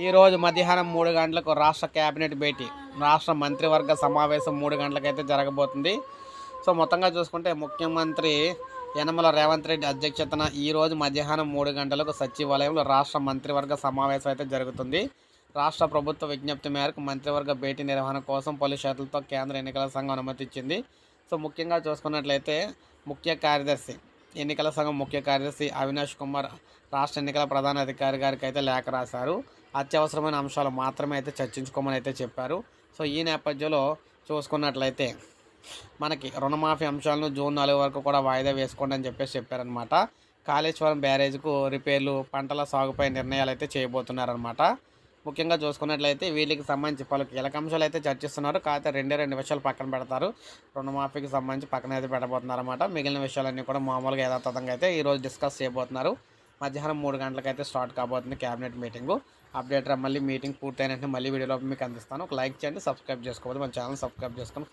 ఈరోజు మధ్యాహ్నం 3 గంటలకు రాష్ట్ర కేబినెట్ భేటీ, రాష్ట్ర మంత్రివర్గ సమావేశం 3 గంటలకైతే జరగబోతుంది. సో మొత్తంగా చూసుకుంటే ముఖ్యమంత్రి యనమల రేవంత్ రెడ్డి అధ్యక్షతన ఈరోజు మధ్యాహ్నం 3 గంటలకు సచివాలయంలో రాష్ట్ర మంత్రివర్గ సమావేశం అయితే జరుగుతుంది. రాష్ట్ర ప్రభుత్వ విజ్ఞప్తి మేరకు మంత్రివర్గ భేటీ నిర్వహణ కోసం పలు షరతులతో కేంద్ర ఎన్నికల సంఘం అనుమతి ఇచ్చింది. సో ముఖ్యంగా చూసుకున్నట్లయితే ఎన్నికల సంఘం ముఖ్య కార్యదర్శి అవినాష్ కుమార్ రాష్ట్ర ఎన్నికల ప్రధాన అధికారి గారికి అయితే లేఖ రాశారు. అత్యవసరమైన అంశాలు మాత్రమే అయితే చర్చించుకోమని అయితే చెప్పారు. సో ఈ నేపథ్యంలో చూసుకున్నట్లయితే మనకి రుణమాఫీ అంశాలను జూన్ 4 వరకు కూడా వాయిదా వేసుకోండి అని చెప్పారనమాట. కాళేశ్వరం బ్యారేజ్కు రిపేర్లు, పంటల సాగుపై నిర్ణయాలు అయితే చేయబోతున్నారనమాట. ముఖ్యంగా చూసుకున్నట్లయితే వీళ్ళకి సంబంధించి పలు కీలక అంశాలు అయితే చర్చిస్తున్నారు. కాకపోతే రెండు విషయాలు పక్కన పెడతారు. రుణమాఫీకి సంబంధించి పక్కన అయితే పెట్టబోతున్నారు అనమాట. మిగిలిన విషయాలన్నీ కూడా మామూలుగా యథాతథంగా అయితే ఈరోజు డిస్కస్ చేయబోతున్నారు. మధ్యాహ్నం 3 గంటలకైతే స్టార్ట్ కాబోతుంది క్యాబినెట్ మీటింగు. అప్డేట్ మళ్ళీ మీటింగ్ పూర్తయినట్టు మళ్ళీ వీడియోలో మీకు అందిస్తాను. ఒక లైక్ చేయండి, సబ్స్క్రైబ్ చేసుకోవద్దు, మన ఛానల్ సబ్స్క్రైబ్ చేసుకొని